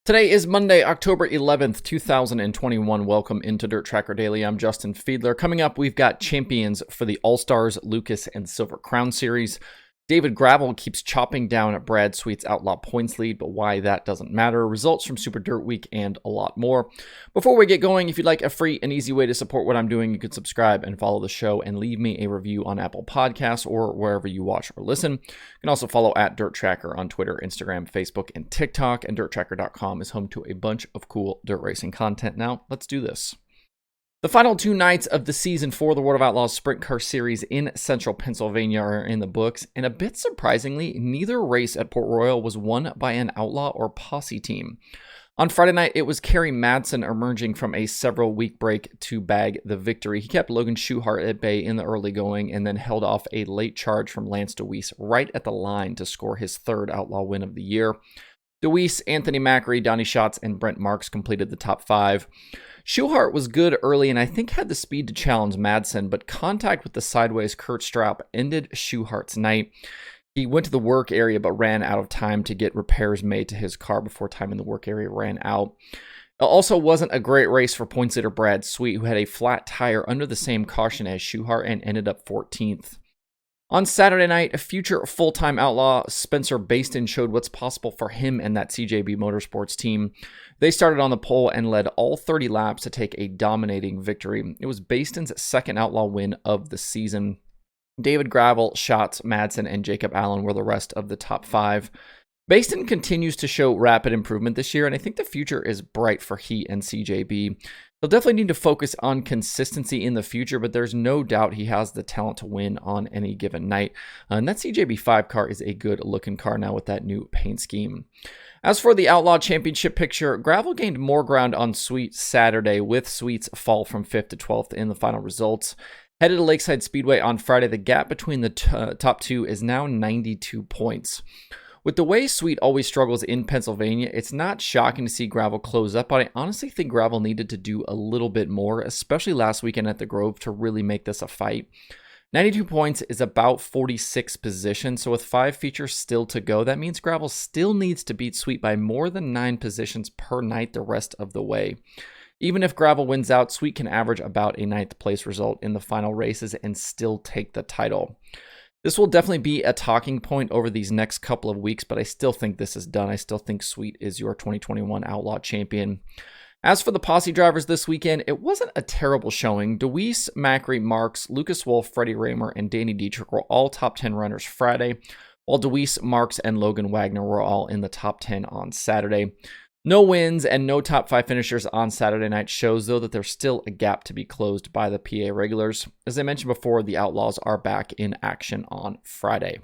Today is Monday, October 11th, 2021. Welcome into Dirt Tracker Daily. I'm Justin Fiedler. Coming up, we've got champions for the AllStars, Lucas, and Silver Crown Series. David Gravel keeps chopping down at Brad Sweet's Outlaw points lead, but why that doesn't matter. Results from Super Dirt Week and a lot more. Before we get going, if you'd like a free and easy way to support what I'm doing, you can subscribe and follow the show and leave me a review on Apple Podcasts or wherever you watch or listen. You can also follow at Dirt Tracker on Twitter, Instagram, Facebook, and TikTok, and DirtTracker.com is home to a bunch of cool dirt racing content. Now, let's do this. The final two nights of the season for the World of Outlaws Sprint Car Series in central Pennsylvania are in the books, and a bit surprisingly, neither race at Port Royal was won by an Outlaw or Posse team. On Friday night, it was Kerry Madsen emerging from a several-week break to bag the victory. He kept Logan Schuchart at bay in the early going and then held off a late charge from Lance DeWeese right at the line to score his third Outlaw win of the year. DeWeese, Anthony McCreadie, Donnie Schatz, and Brent Marks completed the top five. Schuchart was good early and I think had the speed to challenge Madsen, but contact with the sideways Kurt Straup ended Schuchart's night. He went to the work area but ran out of time to get repairs made to his car before time in the work area ran out. It also wasn't a great race for points leader Brad Sweet, who had a flat tire under the same caution as Schuchart and ended up 14th. On Saturday night, a future full-time Outlaw, Spencer Bayston, showed what's possible for him and that CJB Motorsports team. They started on the pole and led all 30 laps to take a dominating victory. It was Bayston's second Outlaw win of the season. David Gravel, Schatz, Madsen, and Jacob Allen were the rest of the top five. Bayston continues to show rapid improvement this year, and I think the future is bright for he and CJB. They'll definitely need to focus on consistency in the future, but there's no doubt he has the talent to win on any given night. And that CJB 5 car is a good-looking car now with that new paint scheme. As for the Outlaw Championship picture, Gravel gained more ground on Sweet Saturday, with Sweet's fall from 5th to 12th in the final results. Headed to Lakeside Speedway on Friday, the gap between the top two is now 92 points. With the way Sweet always struggles in Pennsylvania, it's not shocking to see Gravel close up, but I honestly think Gravel needed to do a little bit more, especially last weekend at the Grove, to really make this a fight. 92 points is about 46th position, so with 5 features still to go, that means Gravel still needs to beat Sweet by more than 9 positions per night the rest of the way. Even if Gravel wins out, Sweet can average about a 9th place result in the final races and still take the title. This will definitely be a talking point over these next couple of weeks, but I still think this is done. I still think Sweet is your 2021 Outlaw champion. As for the Posse drivers this weekend, it wasn't a terrible showing. DeWeese, McCreadie, Marks, Lucas Wolf, Freddie Raymer, and Danny Dietrich were all top 10 runners Friday, while DeWeese, Marks, and Logan Wagner were all in the top 10 on Saturday. No wins and no top 5 finishers on Saturday night shows, though, that there's still a gap to be closed by the PA regulars. As I mentioned before, the Outlaws are back in action on Friday.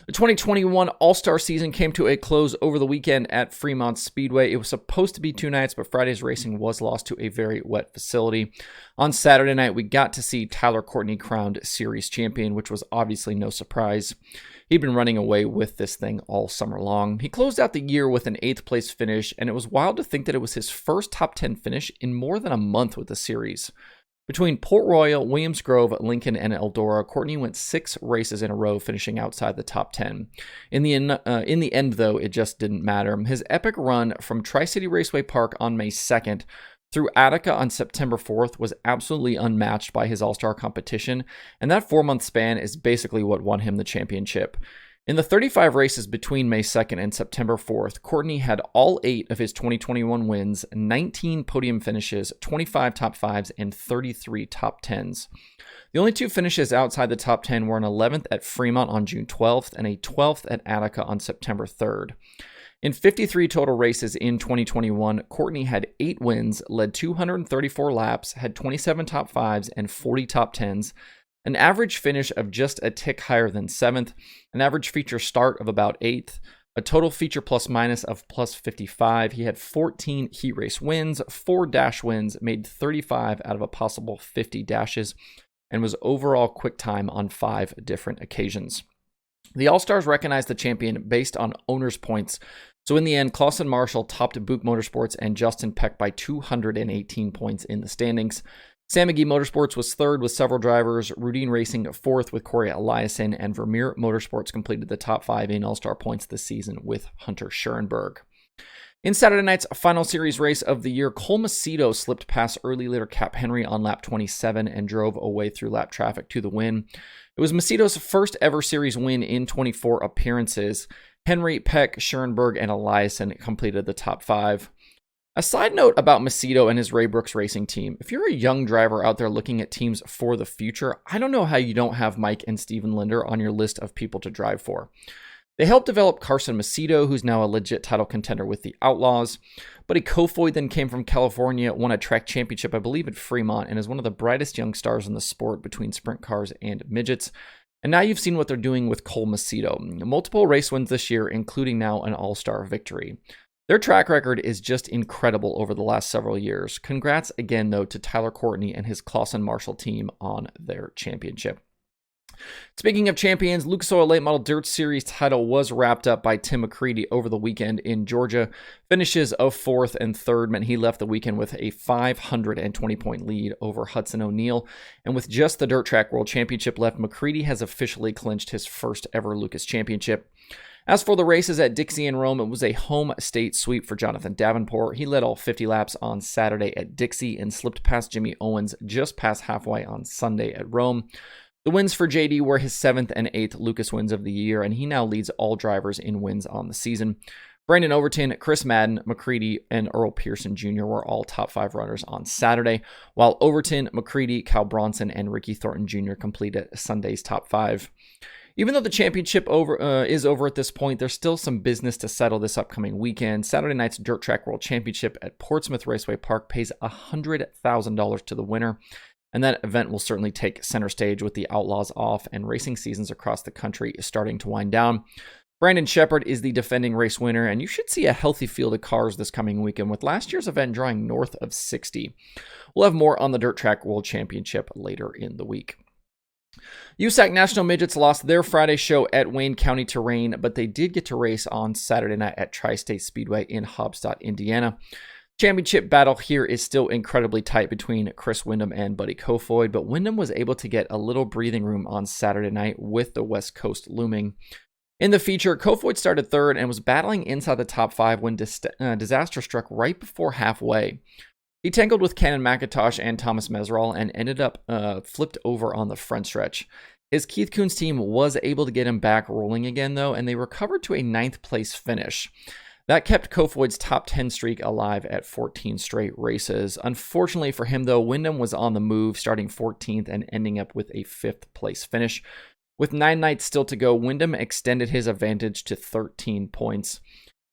The 2021 All-Star season came to a close over the weekend at Fremont Speedway. It was supposed to be 2 nights, but Friday's racing was lost to a very wet facility. On Saturday night, we got to see Tyler Courtney crowned series champion, which was obviously no surprise. He'd been running away with this thing all summer long. He closed out the year with an 8th place finish, and it was wild to think that it was his first top 10 finish in more than a month with the series. Between Port Royal, Williams Grove, Lincoln, and Eldora, Courtney went 6 races in a row, finishing outside the top 10. In the end, though, it just didn't matter. His epic run from Tri-City Raceway Park on May 2nd through Attica on September 4th was absolutely unmatched by his All-Star competition, and that 4-month span is basically what won him the championship. In the 35 races between May 2nd and September 4th, Courtney had all 8 of his 2021 wins, 19 podium finishes, 25 top 5s, and 33 top 10s. The only 2 finishes outside the top 10 were an 11th at Fremont on June 12th and a 12th at Attica on September 3rd. In 53 total races in 2021, Courtney had 8 wins, led 234 laps, had 27 top 5s and 40 top 10s, an average finish of just a tick higher than 7th, an average feature start of about 8th, a total feature plus minus of plus 55. He had 14 heat race wins, 4 dash wins, made 35 out of a possible 50 dashes, and was overall quick time on 5 different occasions. The All-Stars recognized the champion based on owners' points. So in the end, Clausen Marshall topped Buick Motorsports and Justin Peck by 218 points in the standings. Sam McGee Motorsports was third with several drivers, Rudine Racing fourth with Corey Eliason, and Vermeer Motorsports completed the top 5 in All-Star points this season with Hunter Schurenberg. In Saturday night's final series race of the year, Cole Macedo slipped past early leader Cap Henry on lap 27 and drove away through lap traffic to the win. It was Macedo's first ever series win in 24 appearances. Henry, Peck, Schoenberg, and Eliason completed the top 5. A side note about Macedo and his Ray Brooks racing team. If you're a young driver out there looking at teams for the future, I don't know how you don't have Mike and Steven Linder on your list of people to drive for. They helped develop Carson Macedo, who's now a legit title contender with the Outlaws. Buddy Kofoid then came from California, won a track championship, I believe, at Fremont, and is one of the brightest young stars in the sport between sprint cars and midgets. And now you've seen what they're doing with Cole Macedo. Multiple race wins this year, including now an all-star victory. Their track record is just incredible over the last several years. Congrats again, though, to Tyler Courtney and his Clausen Marshall team on their championship. Speaking of champions, Lucas Oil Late Model Dirt Series title was wrapped up by Tim McCreadie over the weekend in Georgia. Finishes of 4th and 3rd meant he left the weekend with a 520-point lead over Hudson O'Neal. And with just the Dirt Track World Championship left, McCreadie has officially clinched his first ever Lucas Championship. As for the races at Dixie and Rome, it was a home state sweep for Jonathan Davenport. He led all 50 laps on Saturday at Dixie and slipped past Jimmy Owens just past halfway on Sunday at Rome. The wins for JD were his 7th and 8th Lucas wins of the year, and he now leads all drivers in wins on the season. Brandon Overton, Chris Madden, McCreadie, and Earl Pearson Jr. were all top 5 runners on Saturday, while Overton, McCreadie, Kyle Bronson, and Ricky Thornton Jr. completed Sunday's top 5. Even though the championship is over at this point, there's still some business to settle this upcoming weekend. Saturday night's Dirt Track World Championship at Portsmouth Raceway Park pays $100,000 to the winner. And that event will certainly take center stage with the Outlaws off and racing seasons across the country starting to wind down. Brandon Shepard is the defending race winner, and you should see a healthy field of cars this coming weekend, with last year's event drawing north of 60. We'll have more on the Dirt Track World Championship later in the week. USAC National Midgets lost their Friday show at Wayne County Terrain, but they did get to race on Saturday night at Tri-State Speedway in Hobstadt, Indiana. Championship battle here is still incredibly tight between Chris Windham and Buddy Kofoid, but Windham was able to get a little breathing room on Saturday night with the West Coast looming. In the feature, Kofoid started 3rd and was battling inside the top 5 when disaster struck right before halfway. He tangled with Cannon McIntosh and Thomas Meserol and ended up flipped over on the front stretch. His Keith Kunz team was able to get him back rolling again, though, and they recovered to a 9th place finish. That kept Kofoid's top 10 streak alive at 14 straight races. Unfortunately for him, though, Windham was on the move, starting 14th and ending up with a 5th place finish. With 9 nights still to go, Windham extended his advantage to 13 points.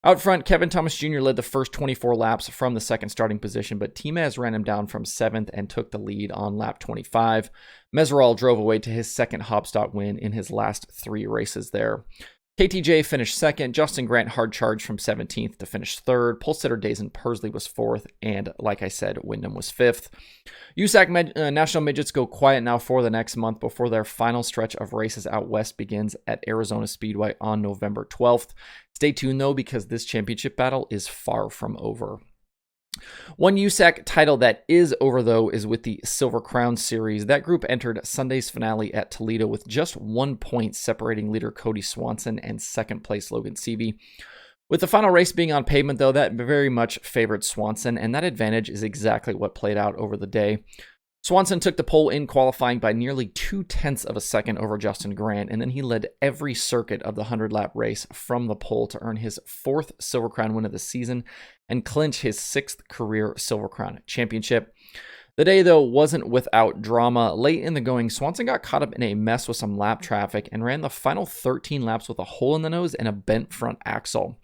Out front, Kevin Thomas Jr. led the first 24 laps from the second starting position, but T-Maz ran him down from 7th and took the lead on lap 25. Meserol drove away to his second Hobstadt win in his last 3 races there. KTJ finished 2nd, Justin Grant hard charged from 17th to finish 3rd, pole sitter Dazen Persley was 4th, and like I said, Windham was 5th. USAC National Midgets go quiet now for the next month before their final stretch of races out west begins at Arizona Speedway on November 12th. Stay tuned though, because this championship battle is far from over. One USAC title that is over, though, is with the Silver Crown Series. That group entered Sunday's finale at Toledo with just 1 point separating leader Kody Swanson and second place Logan Seavey. With the final race being on pavement, though, that very much favored Swanson, and that advantage is exactly what played out over the day. Swanson took the pole in qualifying by nearly 0.2 of a second over Justin Grant, and then he led every circuit of the 100-lap race from the pole to earn his 4th Silver Crown win of the season and clinch his 6th career Silver Crown championship. The day, though, wasn't without drama. Late in the going, Swanson got caught up in a mess with some lap traffic and ran the final 13 laps with a hole in the nose and a bent front axle.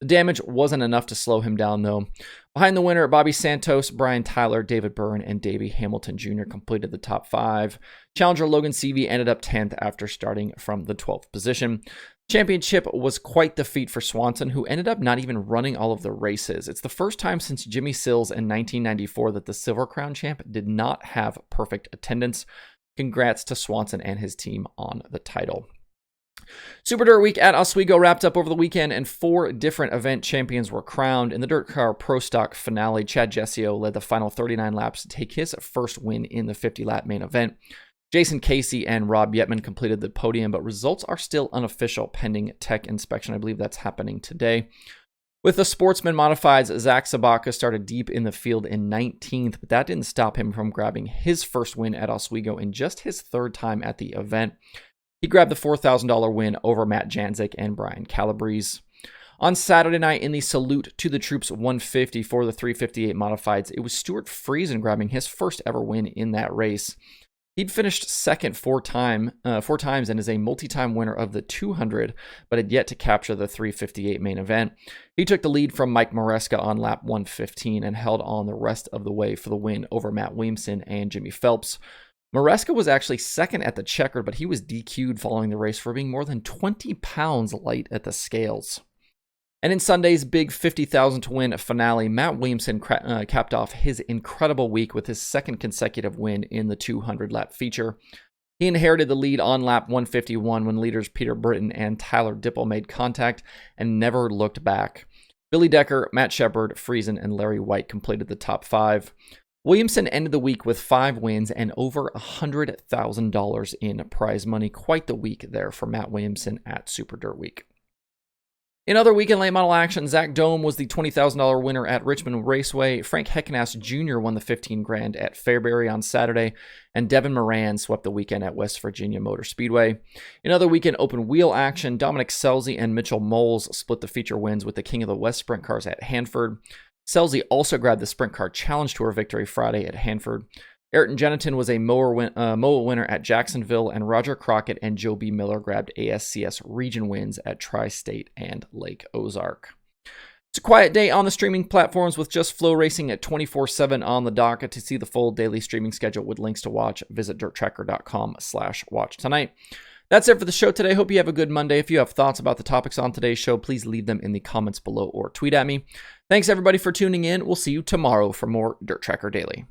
The damage wasn't enough to slow him down, though. Behind the winner, Bobby Santos, Brian Tyler, David Byrne, and Davey Hamilton Jr. completed the top 5. Challenger Logan Seavey ended up 10th after starting from the 12th position. Championship was quite the feat for Swanson, who ended up not even running all of the races. It's the first time since Jimmy Sills in 1994 that the Silver Crown champ did not have perfect attendance. Congrats to Swanson and his team on the title. Super Dirt Week at Oswego wrapped up over the weekend, and 4 different event champions were crowned. In the Dirt Car Pro Stock finale, Chad Jessio led the final 39 laps to take his first win in the 50-lap main event. Jason Casey and Rob Yetman completed the podium, but results are still unofficial pending tech inspection. I believe that's happening today. With the Sportsman Modifieds, Zach Sabaka started deep in the field in 19th, but that didn't stop him from grabbing his first win at Oswego in just his third time at the event. He grabbed the $4,000 win over Matt Janzik and Brian Calabrese. On Saturday night in the Salute to the Troops 150 for the 358 Modifieds, it was Stuart Friesen grabbing his first ever win in that race. He'd finished second four times and is a multi-time winner of the 200, but had yet to capture the 358 main event. He took the lead from Mike Maresca on lap 115 and held on the rest of the way for the win over Matt Williamson and Jimmy Phelps. Maresca was actually second at the checkered, but he was DQ'd following the race for being more than 20 pounds light at the scales. And in Sunday's big 50,000 to win finale, Matt Williamson capped off his incredible week with his second consecutive win in the 200-lap feature. He inherited the lead on lap 151 when leaders Peter Britton and Tyler Dipple made contact and never looked back. Billy Decker, Matt Shepard, Friesen, and Larry White completed the top 5. Williamson ended the week with 5 wins and over $100,000 in prize money. Quite the week there for Matt Williamson at Super Dirt Week. In other weekend late model action, Zach Dome was the $20,000 winner at Richmond Raceway. Frank Heckenass Jr. won the $15,000 at Fairbury on Saturday, and Devin Moran swept the weekend at West Virginia Motor Speedway. In other weekend open wheel action, Dominic Scelzi and Mitchell Moles split the feature wins with the King of the West sprint cars at Hanford. Scelzi also grabbed the Sprint Car Challenge Tour victory Friday at Hanford. Ayrton Jennington was a MOA winner at Jacksonville, and Roger Crockett and Joe B. Miller grabbed ASCS region wins at Tri-State and Lake Ozark. It's a quiet day on the streaming platforms with just Flow Racing at 24/7 on the docket. To see the full daily streaming schedule with links to watch, visit dirttracker.com/watch tonight. That's it for the show today. Hope you have a good Monday. If you have thoughts about the topics on today's show, please leave them in the comments below or tweet at me. Thanks everybody for tuning in. We'll see you tomorrow for more Dirt Tracker Daily.